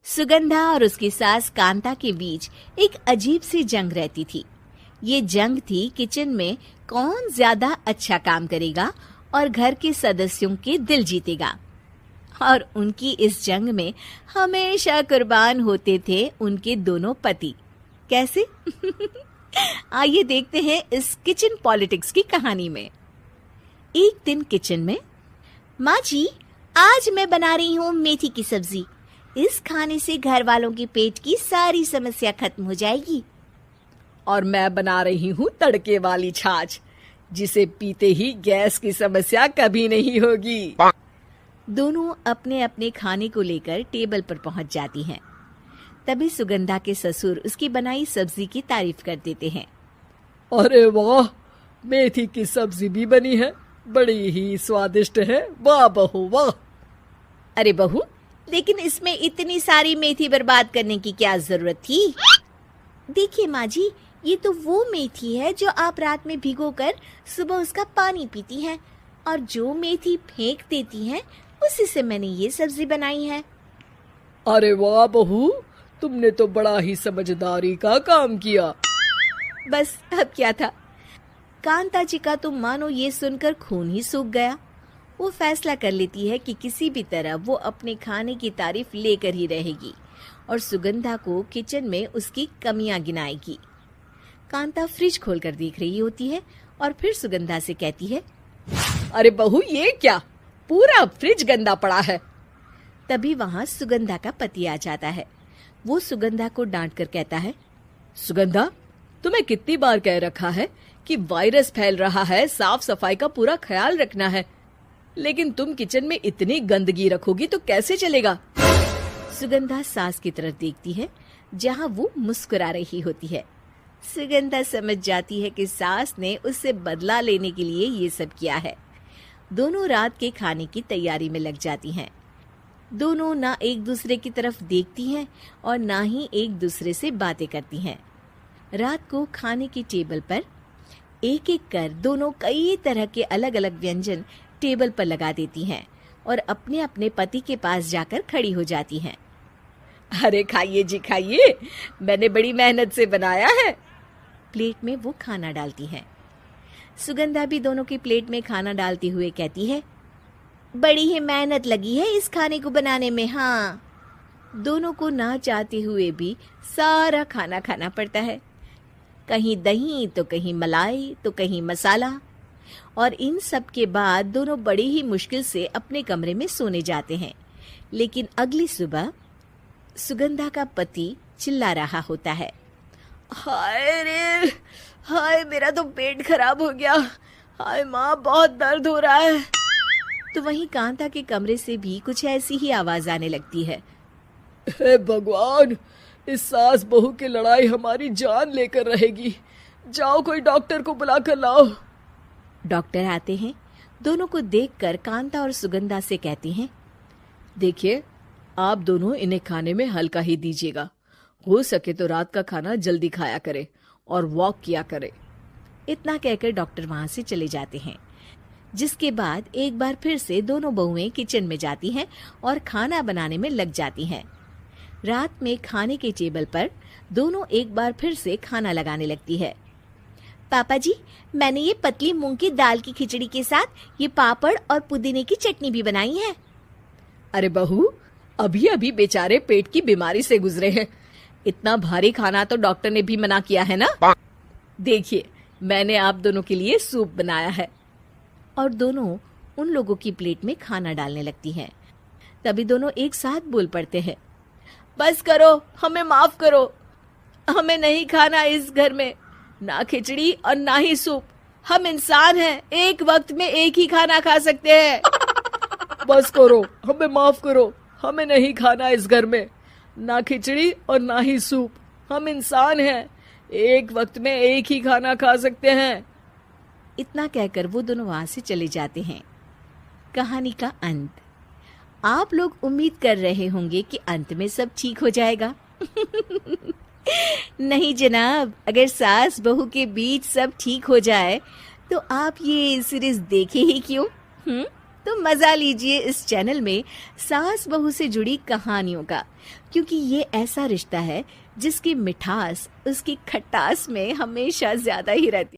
सुगंधा और उसकी सास कांता के बीच एक अजीब सी जंग रहती थी। ये जंग थी किचन में कौन ज्यादा अच्छा काम करेगा और घर के सदस्यों के दिल जीतेगा। और उनकी इस जंग में हमेशा कुर्बान होते थे उनके दोनों पति। कैसे? आइए देखते हैं इस किचन पॉलिटिक्स की कहानी में। एक दिन किचन में, माँ जी, आज मैं बना रही हूँ मेथी की सब्जी। इस खाने से घर वालों के पेट की सारी समस्या खत्म हो जाएगी। और मैं बना रही हूँ तड़के वाली छाछ, जिसे पीते ही गैस की समस्या कभी नहीं होगी। दोनों अपने अपने खाने को लेकर टेबल पर पहुंच जाती हैं। तभी सुगंधा के ससुर उसकी बनाई सब्जी की तारीफ कर देते हैं। अरे वाह, मेथी की सब्जी भी बनी है, बड़ी ही स्वादिष्ट है। वाह बहू वाह। अरे बहू, लेकिन इसमें इतनी सारी मेथी बर्बाद करने की क्या जरूरत थी? देखिए माँ जी, ये तो वो मेथी है जो आप रात में भिगोकर सुबह उसका पानी पीती हैं, और जो मेथी फेंक देती हैं उसी से मैंने ये सब्जी बनाई है। अरे वाह बहू, तुमने तो बड़ा ही समझदारी का काम किया। बस अब क्या था, कांता जी का तो मानो ये सुनकर खून ही सूख गया। वो फैसला कर लेती है कि किसी भी तरह वो अपने खाने की तारीफ लेकर ही रहेगी और सुगंधा को किचन में उसकी कमियां गिनाएगी। कांता फ्रिज खोलकर देख रही होती है और फिर सुगंधा से कहती है, अरे बहू, ये क्या, पूरा फ्रिज गंदा पड़ा है। तभी वहाँ सुगंधा का पति आ जाता है। वो सुगंधा को डांट कर कहता है, सुगंधा, तुम्हें कितनी बार कह रखा है कि वायरस फैल रहा है, साफ सफाई का पूरा ख्याल रखना है, लेकिन तुम किचन में इतनी गंदगी रखोगी तो कैसे चलेगा। सुगंधा सास की तरफ देखती है जहाँ वो मुस्कुरा रही होती है। सुगंधा समझ जाती है कि सास ने उससे बदला लेने के लिए ये सब किया है। दोनों रात के खाने की तैयारी में लग जाती हैं। दोनों ना एक दूसरे की तरफ देखती हैं और ना ही एक दूसरे से बातें करती हैं। रात को खाने की टेबल पर एक एक कर दोनों कई तरह के अलग अलग व्यंजन टेबल पर लगा देती हैं और अपने अपने पति के पास जाकर खड़ी हो जाती हैं। अरे खाइए जी खाइए, मैंने बड़ी मेहनत से बनाया है। प्लेट में वो खाना डालती हैं। सुगंधा भी दोनों की प्लेट में खाना डालते हुए कहती है, बड़ी ही मेहनत लगी है इस खाने को बनाने में। हाँ, दोनों को ना चाहते हुए भी सारा खाना खाना पड़ता है। कहीं दही तो कहीं मलाई तो कहीं मसाला। और इन सब के बाद दोनों बड़ी ही मुश्किल से अपने कमरे में सोने जाते हैं। लेकिन अगली सुबह सुगंधा का पति चिल्ला रहा होता है, हाय रे हाय, मेरा तो पेट खराब हो गया। हाय माँ, बहुत दर्द हो रहा है। तो वहीं कांता के कमरे से भी कुछ ऐसी ही आवाज आने लगती है। हे भगवान, इस सास बहू की लड़ाई हमारी जान लेकर रहेगी। जाओ कोई डॉक्टर को बुला कर लाओ। डॉक्टर आते हैं। दोनों को देखकर कांता और सुगंधा से कहती हैं, देखिए, आप दोनों इन्हें खाने में हल्का ही दीजिएगा। हो सके तो रात का खाना जल्दी खाया करे और वॉक किया करे। इतना कहकर डॉक्टर वहां से चले जाते हैं। जिसके बाद एक बार फिर से दोनों बहुएं किचन में जाती हैं और खाना बनाने में लग जाती हैं। रात में खाने के टेबल पर दोनों एक बार फिर से खाना लगाने लगती है। पापा जी, मैंने ये पतली मूंग की दाल की खिचड़ी के साथ ये पापड़ और पुदीने की चटनी भी बनाई है। अरे बहू, अभी अभी बेचारे पेट की बीमारी से गुजरे हैं। इतना भारी खाना तो डॉक्टर ने भी मना किया है ना। देखिए, मैंने आप दोनों के लिए सूप बनाया है। और दोनों उन लोगों की प्लेट में खाना डालने लगती हैं। तभी दोनों एक साथ बोल पड़ते हैं, बस करो, हमें माफ करो। हमें नहीं खाना इस घर में, ना खिचड़ी और ना ही सूप। हम इंसान हैं, एक वक्त में एक ही खाना खा सकते हैं। बस करो, हमें माफ करो। हमें नहीं खाना इस घर में, ना खिचड़ी और ना ही सूप। हम इंसान हैं, एक वक्त में एक ही खाना खा सकते हैं। इतना कहकर वो दोनों वहां से चले जाते हैं। कहानी का अंत। आप लोग उम्मीद कर रहे होंगे कि अंत में सब ठीक हो जाएगा। नहीं जनाब, अगर सास बहू के बीच सब ठीक हो जाए तो आप ये सीरीज देखे ही क्यों? तो मजा लीजिए इस चैनल में सास बहू से जुड़ी कहानियों का, क्योंकि ये ऐसा रिश्ता है जिसकी मिठास उसकी खटास में हमेशा ज्यादा ही रहती है।